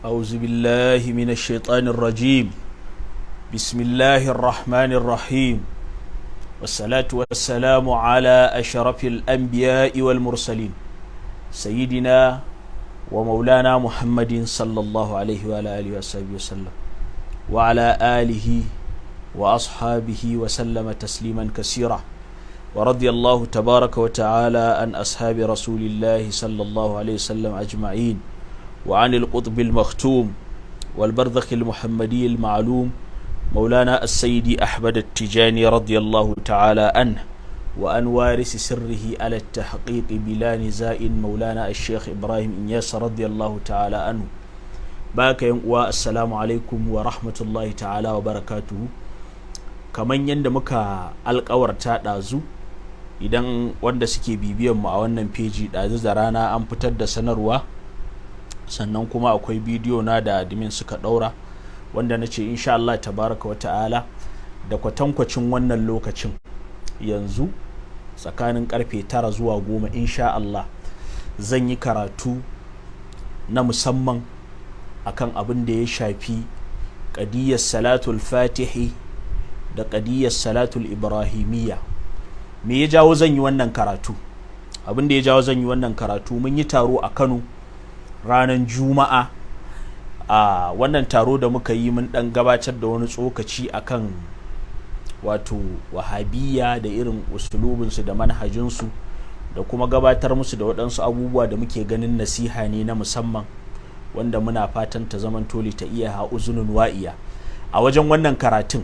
أعوذ بالله من الشيطان الرجيم بسم الله الرحمن الرحيم والصلاة والسلام على أشرف الأنبياء والمرسلين سيدنا ومولانا محمد صلى الله عليه وعلى آله وصحبه وسلم وعلى آله وأصحابه وسلم تسليما كثيرا ورضي الله تبارك وتعالى عن أصحاب رسول الله صلى الله عليه وسلم أجمعين وعن القطب المختوم والبرزخ المحمدي المعلوم مولانا السيد أحمد التجاني رضي الله تعالى عنه وأن وارث سره على التحقيق بلا نزاع مولانا الشيخ إبراهيم إنياس رضي الله تعالى عنه باك والسلام عليكم ورحمة الله تعالى وبركاته كمان يندمك alƙawarta ɗazu idan wanda suke bibiyan mu a wannan peji ɗazu da rana an fitar da sanarwa sannan kuma akwai bidiyo na da admin suka ɗaura wanda na ce insha Allah tabaraka wa ta'ala da kwatankwacin wannan lokacin yanzu tsakanin karfe 9 zuwa 10 insha Allah zan yi karatu na musamman akan abin da ya shafi qadiyyar salatul fatihi da qadiyyar salatul ibrahimiyya. Me ya jawo zan yi wannan karatu? Abin da ya jawo zan yi wannan karatu, mun yi taro a Kano ranar Juma'a. A wannan taro da muka yi mun dan gabatar da wani tsokaci akan wato wahabiyya da irin usulubinsu da manhajinsu da kuma gabatar musu da waɗansu abubuwa da muke ganin nasiha ne na musamman wanda muna fatan ta zaman toli ta iya ha'uzunun wa'iya. A wajen wannan karatun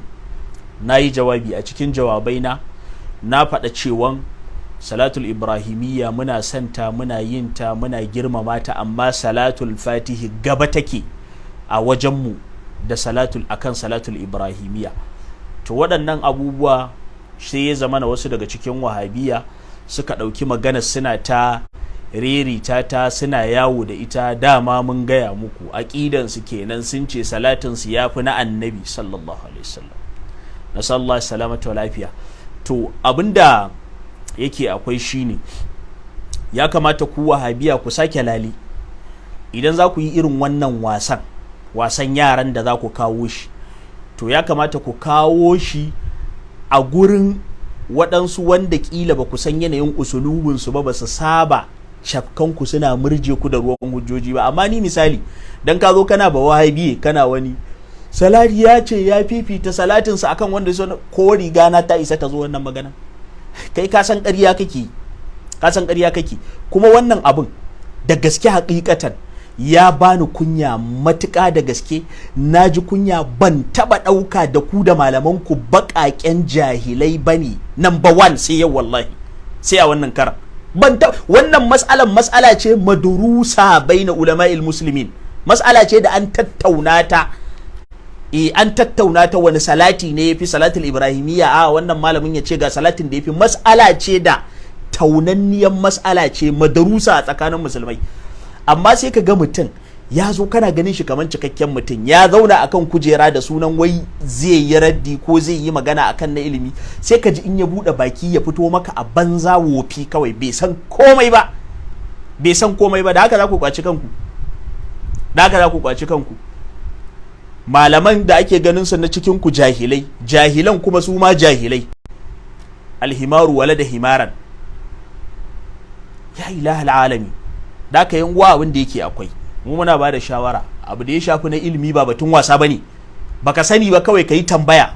na yi jawabi, a cikin jawabaina na faɗa cewan salatul ibrahimiyya muna santa, muna yin ta, muna girmama ta, amma salatul fatihi gaba take a wajenmu da akan salatul ibrahimiyya. To waɗannan abubuwa sai ya zama na wasu daga cikin wahabiyya suka ɗauki magana suna ta ririta ta, suna yawo da ita. Dama mun gaya muku aƙidansu kenan, sun ce salatinsu ya fi na annabi sallallahu alaihi wasallam, na sallallahu salamata wa lafiya. To abinda yake akwai shine ya kamata ku wahabiya ku sake lali idan za ku yi irin wannan wasan yaran da za ku kawo shi, to ya kamata ku kawo shi a gurin waɗansu wanda ƙila ba ku san yanayin usulubinsu ba su saba shafkanku suna murje ku da ruwan hujjoji ba. Amma ni misali dan ka zo kana ba wahabiye kana wani salati ya ce ya fifita salatinsa akan wanda ko riga na ta isa ta zo wannan magana, kai ka san ƙarya kake, kuma wannan abin da gaske hakikatan ya bani kunya matuƙa da gaske. Na ji kunya, ban taɓa ɗauka da ku da malamanku baƙaƙen jahilai bane number one sai yau, wallahi sai a wannan karan wannan mas'ala ce madurusa baina ulama'il muslimin, mas'ala ce da an tattauna ta wani salati ne yafi salatul ibrahimiyya, a wannan malamin ya ce ga salatin da yafi. Mas'ala ce da taunanniyan mas'ala ce madarusa a tsakanin musulmai, amma sai ka ga mutum ya zo kana ganin shi kamar cikakken mutum ya zauna akan kujera da sunan wai zai yi raddi ko zai yi magana akan na ilimi, sai ka ji in ya bude baki ya fito maka a banza wofi kawai, bai san komai ba da haka za ku kwaci kanku. Malaman da ake ganin su na cikin ku jahilan kuma su ma jahilai. Alhimaru wala da himaran, ya ilahal alami. Da ka yin abin da yake akwai, mu muna ba da shawara, abu da ya shafi na ilimi ba batun wasa bane. Baka sani ba kawai ka yi tambaya,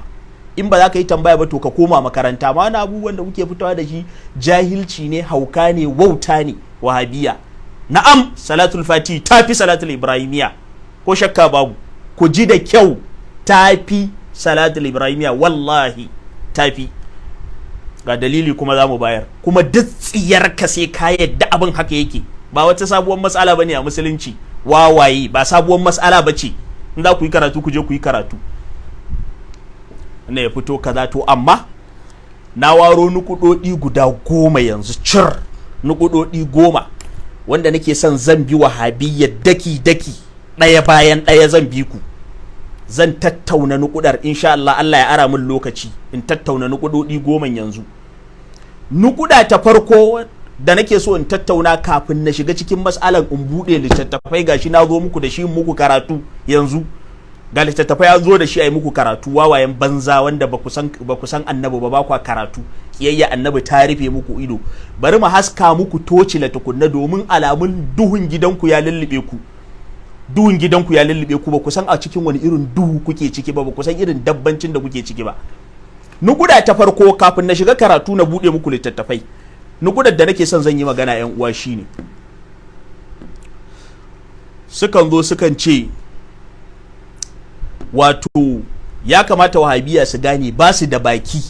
in ba za ka yi tambaya ba to ka koma makaranta. Ma wani abubuwan da kuke fitowa da shi jahilci ne, hauka ne, wauta ne, wahabiya. Na'am, salatul fati tafi salatul ibrahimiyya, ko shakka babu. Ku ji da kyau, tafi salatul ibrahimiyya, wallahi tafi. Ga dalili kuma za mu bayar, kuma duk tsiyarka sai ka yadda abin haka yake. Ba wata sabuwar matsala bane a musulunci, wawaye, ba sabuwar matsala bace. In za ku yi karatu ku je ku yi karatu, ne ya fito kaza. To amma na waro nukudodi guda 10 yanzu, nukudodi 10 wanda nake son zan bi wahabiyya daki ɗaya bayan ɗaya, zan bi ku, zan tattauna nukudar insha Allah. Allah ya ara min lokaci in tattauna nukudodi 10 yanzu. Nukuda ta farko da nake so in tattauna kafin na shiga cikin mas'alan in buɗe littattafai gashi na zo muku da shi muku karatu yanzu. Ga littattafai an zo da shi a yi muku karatu, wawayen banza wanda ba ku san annabi ba kwa karatu, kiyayya annabi ta rufe muku ido. Bari mu haska muku toci la tukunna domin alamun duhun gidanku ya lullube ku. Duhun gidanku ya lullube ku, ba ku san a cikin wani irin duhu kuke ciki ba ku san irin dabbancin da kuke ciki ba. Nukuda ta farko kafin na shiga karatu na buɗe muku littattafai. Nukudar da nake son zan yi magana yan uwa shine, sukan zo sukan ce wato ya kamata wahabiya su gane ba su da baki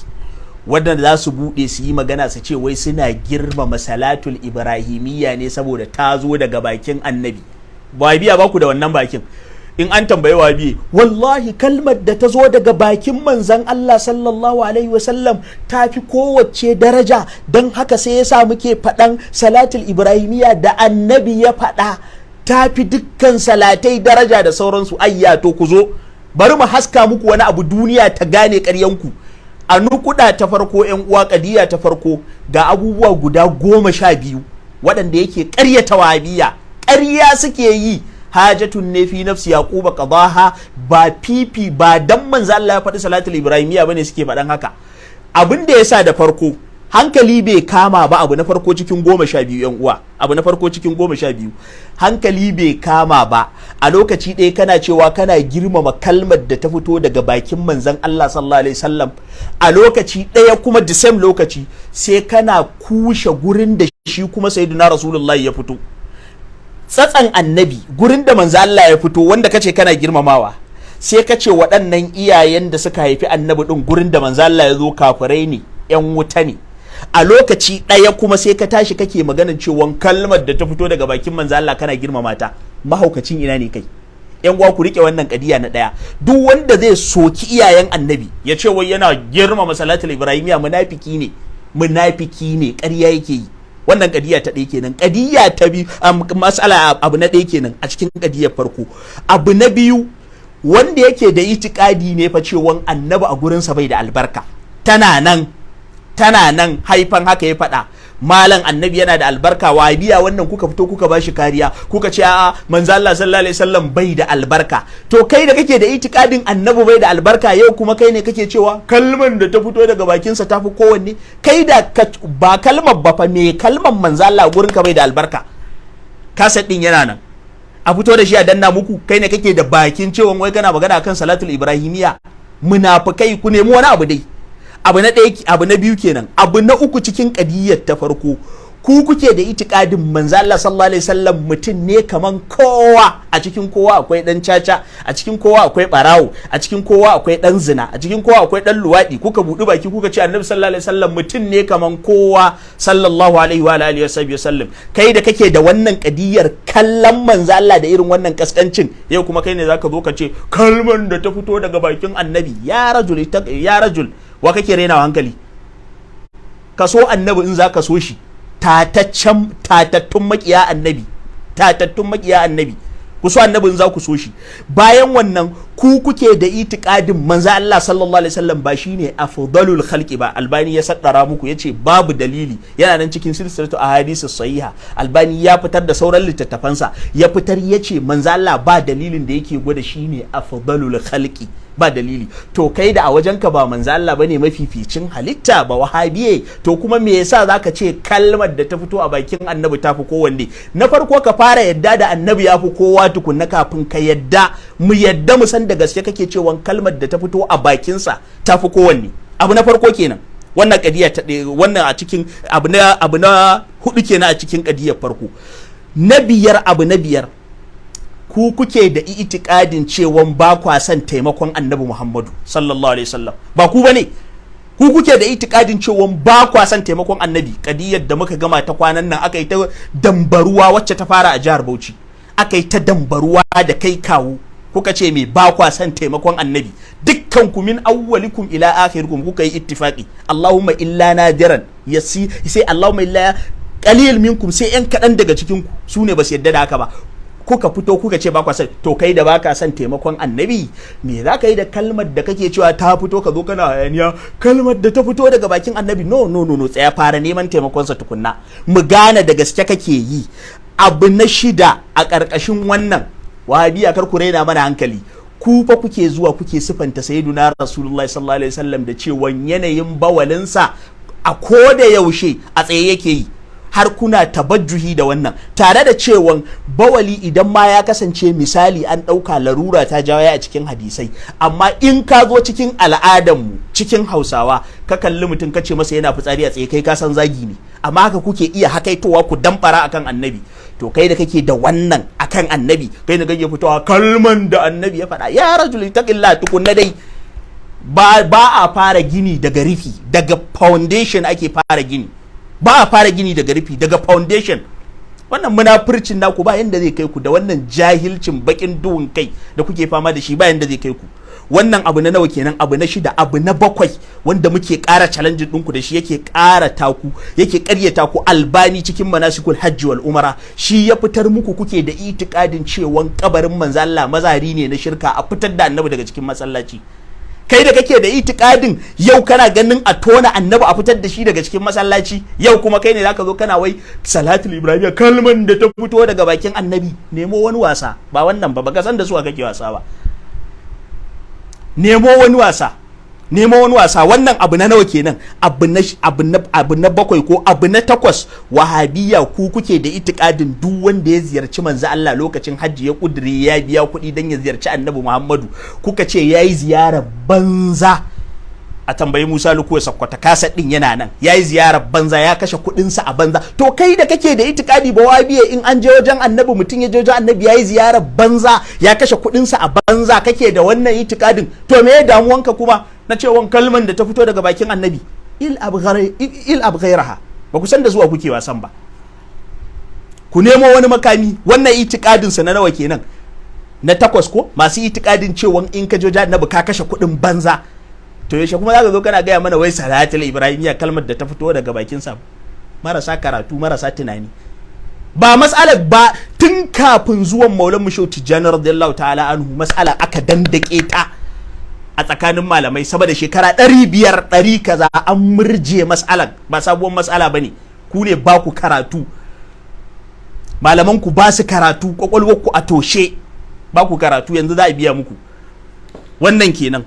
wadanda za su bude su yi magana su ce wai suna girmama salatul ibrahimiyya ne saboda ta zo daga bakin annabi. Wahabiya ba ku da wannan bakin. In an tambaye wahabiya, wallahi kalmar da ta zo daga bakin manzon Allah sallallahu alaihi wasallam ta fi kowace daraja, don haka sai yasa muke faɗan salatul ibrahimiyya da annabi ya faɗa ta fi dukkan salatai daraja da sauransu. Ayya to ku zo bari mu haska muku wani abu duniya ta gane ƙaryanku. A nukuda ta farko yan uwa, kadiya ta farko, ga abubuwa guda 12 waɗanda yake ƙaryata wahabiya. Ƙarya suke yi, hajatun ne fi nafsi yaquba qadaha, ba fifi ba dan manzo Allah ya faɗi salatul ibrahimiyya bane suke faɗan haka. Abin da yasa da farko hankali bai kama ba. Abu na farko cikin 12 yan uwa, abu na farko cikin 12 hankali bai kama ba. A lokaci ɗaya kana cewa kana girmama kalmar da ta fito daga bakin manzon Allah sallallahu alaihi wasallam, a lokaci ɗaya kuma the same lokaci sai kana kushe gurin da shi kuma sayyidina rasulullahi ya fito, tsatsan annabi, gurin da manzon Allah ya fito wanda kace kana girmamawa, sai kace waɗannan iyayen da suka haifi annabi din gurin da manzon Allah ya zo kafirai ne, 'yan wuta ne. A lokaci ɗaya kuma sai ka tashi kake maganar cewa kalmar da ta fito daga bakin manzo Allah kana girmama ta. Mahaukacin ina ne kai? Yan uwa ku rike wannan kadiya na ɗaya. Duk wanda zai soki iyayen annabi ya ce wai yana girmama salatul ibrahimiyya, munafiki ne, ƙarya yake yi. Wannan kadiya ta ɗaya kenan. Kadiya ta biyu, mas'ala abu na ɗaya kenan a cikin kadiyar farko. Abu na biyu, wanda yake da itikadi ne fa cewa annabi a gurinsa bai da albarka, tana nan haifan haka ya faɗa. Malam annabi yana da albarka, wahabiya wannan kuka fito kuka bashi kariya, kuka ce a'a manzo Allah sallallahu alaihi wasallam bai da albarka. To kai da kake da itikadin annabi bai da albarka, yau kuma kai ne kake cewa kalman da ta fito daga bakinsa ta fi kowanne. Kai da ba kalmar ba fa, me kalmar manzo Allah gurin ka bai da albarka. Kaset din yana nan, a fito da shi a danna muku. Kai ne kake da bakin cewa wai kana magana kan salatul ibrahimiyya. Munafikai, ku nemi wani abu dai. Abu na ɗaya, abu na biyu kenan. Abu na uku cikin ƙadiyyar ta farko, ku kuke da itikadin manzo Allah sallallahu alaihi wasallam mutum ne kaman kowa. A cikin kowa akwai dan caca, a cikin kowa akwai barawo, a cikin kowa akwai dan zina, a cikin kowa akwai dan luwadi. Kuka buɗi baki kuka ce annabi sallallahu alaihi wasallam mutum ne kaman kowa sallallahu alaihi wa alihi wasallam. Kai da kake da wannan ƙadiyyar kallon manzo Allah da irin wannan kaskancin, yau kuma kai ne zaka zo ka ce kalman da ta fito daga bakin annabi. Ya rajul wa kake rainawa hankali? Ka so annabi in za ka so shi, tatattun makiya annabi, ku so annabi in za ku so shi. Bayan wannan ku kuke da itikadin manzo Allah sallallahu alaihi wasallam ba shine afdalul khalqi ba. Albani ya saddara muku yace babu dalili, yana nan cikin silsilatu ahadithus sahiha. Albani ya fitar da sauran littattafansa, ya fitar yace manzo Allah ba dalilin da yake gwada shine afdalul khalqi, ba dalili. To kai da a wajenka ba manzo Allah bane mafificin halitta, ba wahabiye, to kuma me yasa zaka ce kalmar da ta fito a bakin annabi ta fi kowanne? Na farko ka fara yadda da annabi ya fi kowa tukunna kafin ka yadda mu san da gaske kake cewa kalmar da ta fito a bakinsa ta fi kowanne. Abu na farko kenan. Wannan kadiya ta wannan a cikin abu na hudu kenan a cikin kadiyar farko. Na biyar, abu na biyar, ku kuke da itikadin cewa ba kwa son taimakon annabi Muhammadu sallallahu alaihi wasallam. Ba ku bane, ku kuke da itikadin cewa ba kwa son taimakon annabi. Kadiyar da muka gama ta kwanan nan aka yi ta dambaruwa wacce ta fara a jihar Bauchi, aka yi ta dambaruwa da kai kawo, kuka ce me ba kwa son taimakon annabi. Dukkan ku min awwalikum ila akhirikum kuka yi ittifaqi. Allahumma illa nadiran sai Allahumma illa qalil minkum, sai yan kadan daga cikin ku su ne ba su yadda da haka ba. kuka fito kuka ce ba kwa son, to kai da baka son taimakon annabi me za ka yi da kalmar da kake cewa ta fito ka zo kana hayaniya kalmar da ta fito daga bakin annabi? No, tsaya, fara neman taimakonsa tukunna mu gane da gaske kake yi. Abu na shida a ƙarƙashin wannan, wahabiya kar ku raina mana hankali, ku fa kuke zuwa kuke sifanta sayyiduna rasulullahi sallallahu alaihi wasallam da cewa yanayin bawalinsa a koda yaushe a tsaye yake yi, har kuna tabajjuhi da wannan, tare da cewa bawali idan ma ya kasance misali an ɗauka larura ta jawo a cikin hadisai, amma in ka zo cikin al'adanmu cikin Hausawa ka kalli mutum ka ce masa yana fitsari a tsaye, kai ka san zagi ne, amma haka kuke iya hakaitowa ku damfara akan annabi. To kai da kake da wannan akan annabi, kai da kake fitowa kalman da annabi ya faɗa, ya rajul taqillah, tukunna dai ba a fara gini daga rufi, daga foundation ake fara gini, ba a fara gini daga rufi, daga foundation. Wannan munafircin naku ba yanda zai kai ku, da wannan jahilcin bakin duhun kai da kuke fama da shi ba yanda zai kai ku. Wannan abu na nawa kenan? Abu na shida. Abu na bakwai wanda muke ƙara challenge ɗinku da shi, yake ƙara taku, yake ƙaryata ku, Albani cikin manasikul hajji wal umara shi ya fitar muku, kuke da itikadin cewan kabarin manzo Allah mazari ne na shirka, a fitar da annabi daga cikin masallaci. Kai da kake da itikadin yau kana ganin a tona annabi a fitar da shi daga cikin masallaci, yau kuma kai ne zaka zo kana wai salatul ibrahimiyya kalman da ta fito daga bakin annabi. Nemo wani wasa, ba wannan ba, baka san da su kake wasa ba. Nemo wani wasa. Wannan abu na nawa kenan? Abu na bakwai ko abu na takwas. Wahabiya ku kuke da itikadin duk wanda ya ziyarci manzo Allah lokacin hajji ya kudure ya biya kuɗi dan ya ziyarci annabi Muhammadu, kuka ce yayi ziyarar banza. A tambayi Musa Lukuwa Sakkwata, kasa din yana nan, yayi ziyarar banza, ya kashe kuɗinsa a banza. To kai da kake da itikadi ba wahabiya in an je wajen annabi, mutum ya je wajen annabi yayi ziyarar banza, ya kashe kuɗinsa a banza, kake da wannan itikadin, to me ya damuwanka kuma na cewa kalman da ta fito daga bakin annabi? Il abghairaha, ba ku san da zuwa kuke wasan ba. Ku nemo wani makami. Wannan itikadin sa na nawa kenan? Na takwas ko? Masu itikadin cewa in ka je wajen annabi ka kashe kuɗin banza. To yaushe kuma zaka zo kana gaya mana wai salatul ibrahimiyya kalmar da ta fito daga bakin sa? Marasa karatu, marasa tunani. Ba mas'alar ba, tun kafin zuwan Maulan Musho Tijjani radiyallahu ta'ala anhu mas'ala aka dandake ta a tsakanin malamai sama da shekara 500 100 kaza, an murje mas'alan, ba sabuwar mas'ala bane. Ku ne ba ku karatu, malaman ku ba su karatu, kwakwalwar ku a toshe, ba ku karatu, yanzu za a biya muku. Wannan kenan.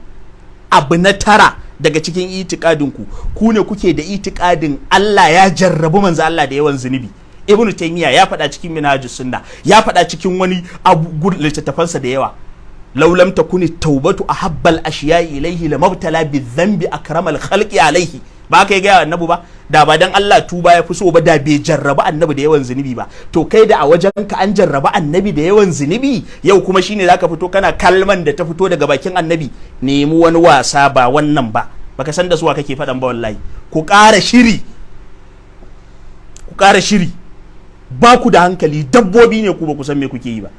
Abu na tara daga cikin itikadinku, ku ne kuke da itikadin Allah ya jarrabu manzo Allah da yawan zunubi. Ibn Taymiyyah ya faɗa cikin Minhajus Sunnah, ya faɗa cikin wani abu littattafansa da yawa. Law lam takuni tawbatu ahabbal ashiya'i ilayhi lamabtala bi-dhanbi akramal khalqi alayhi. Ba kai ga annabi ba, da ba dan Allah tuba ya fi so ba, da bai jarraba annabi da yawan zunubi ba. To kai da a wajen ka an jarraba annabi da yawan zunubi, yau kuma shine zaka fito kana kalman da ta fito daga bakin annabi? Nemi wani wasa ba wannan ba, baka san da suwa kake faɗan ba wallahi. Ku ƙara shiri, ba ku da hankali, dabbobi ne ku, ba ku san me kuke yi ba.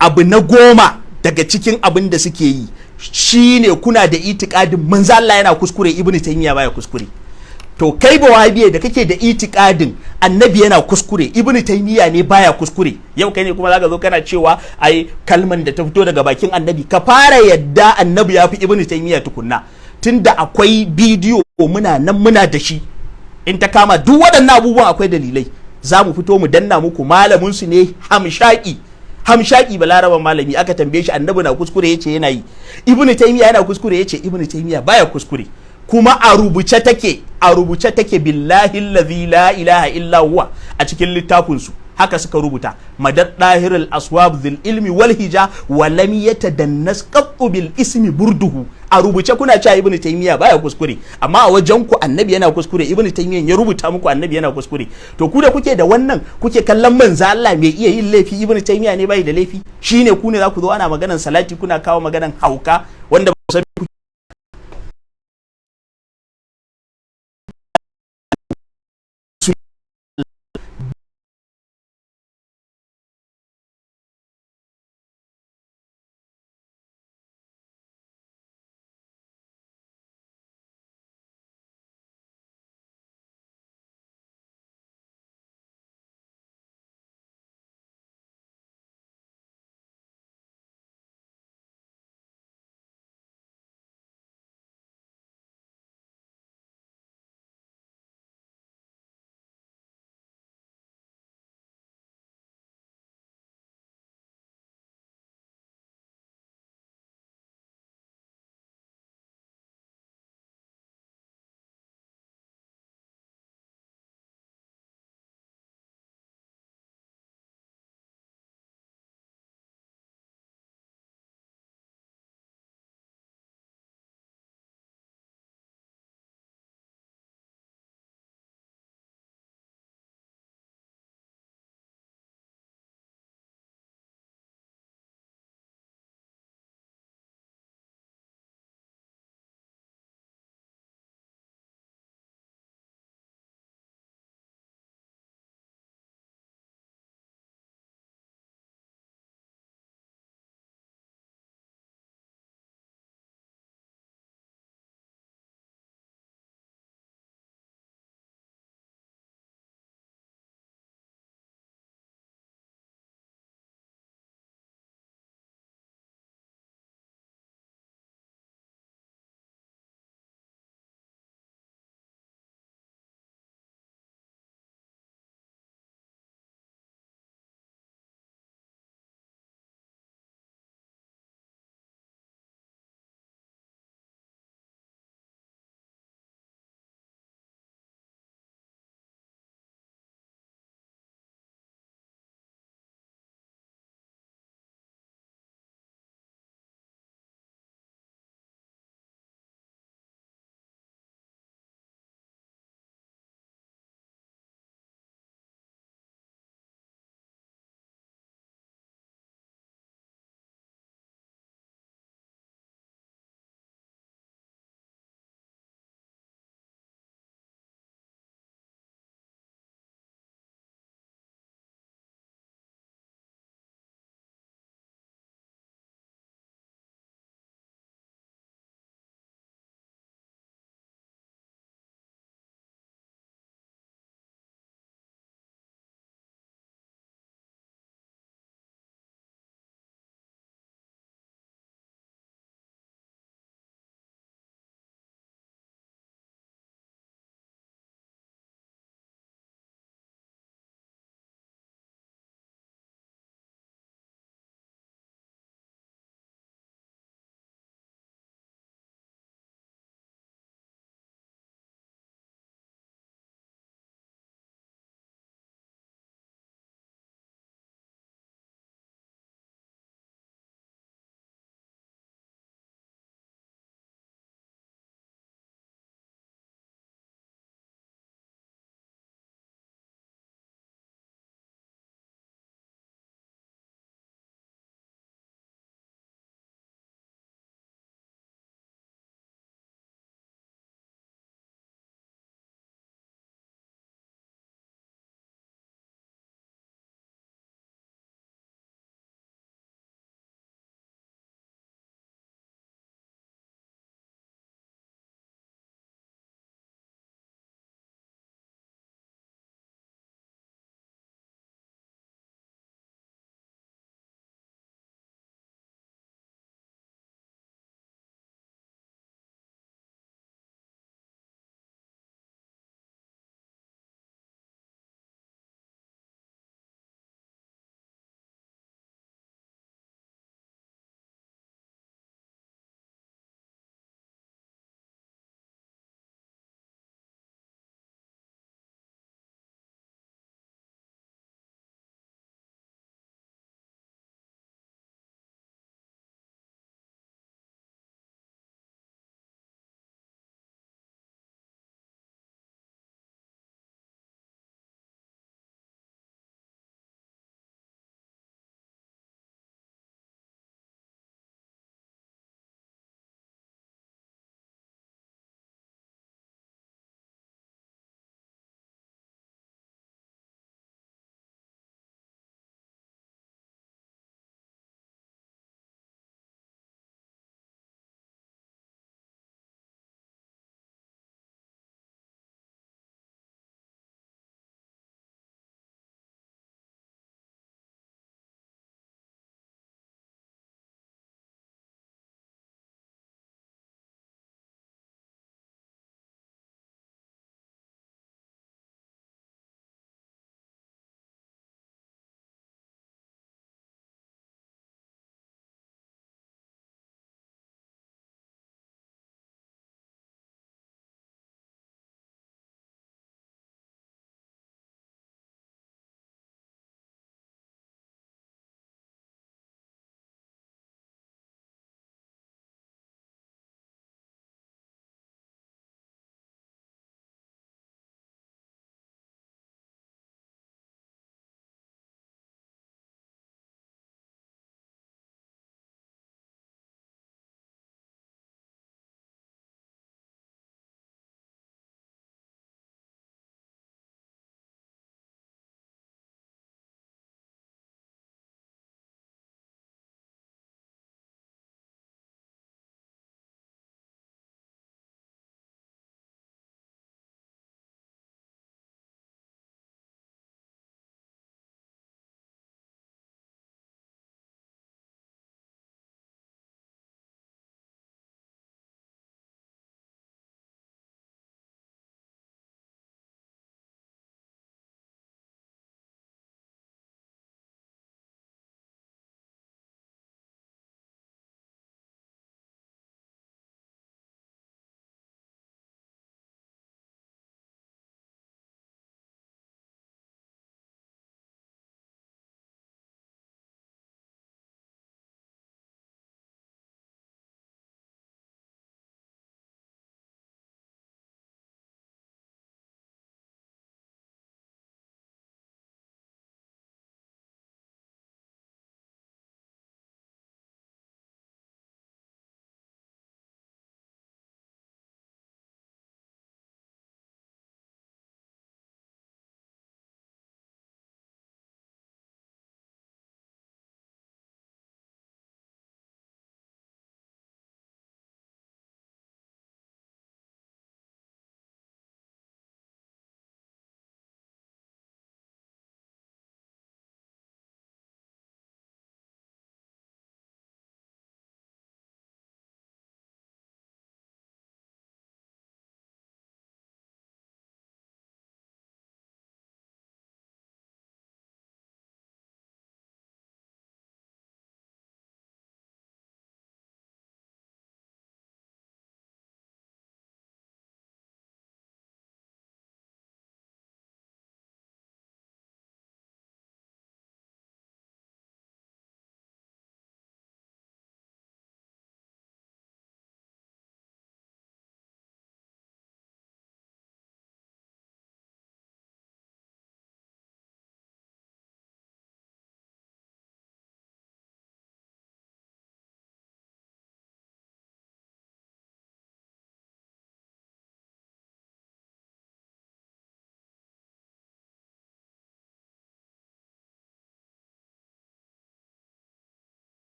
Abu na 10 daga cikin abin da suke yi shine kuna da itikadin manzo Allah yana kuskure, Ibn Taymiyyah baya kuskure. To kai ba wahabiya da kake da itikadin annabi yana kuskure, Ibn Taymiyyah ne baya kuskure, yau kai ne kuma zaka zo kana cewa ai kalman da ta fito daga bakin annabi? Ka fara yadda annabi ya fi Ibn Taymiyyah tukunna, tunda akwai bidiyo muna nan muna da shi, in ta kama duk waɗannan abubuwan akwai dalilai, za mu fito mu danna muku. Malamin su ne hamshaki balaraban malami, aka tambaye shi annabi na kuskure yace yana yi, Ibn Taymiyyah yana kuskure yace Ibn Taymiyyah baya kuskure. Kuma a rubuce take billahi allazi la ilaha illa huwa a cikin littafin su, haka suka rubuta, madad dahirul aswab dhil ilmi wal hija wa lam yatadannas qattu bil ismi burduhu. A rubuce kuna cewa Ibn Taymiyyah baya kuskure, amma a wajen ku annabi yana kuskure, Ibn Taymiyyah ya rubuta muku annabi yana kuskure. To ku da kuke da wannan, kuke kallon manzo Allah mai iya yin laifi, Ibn Taymiyyah ne bai da laifi? Shine ku ne za ku zo ana maganan salati kuna kawo maganan hauka wanda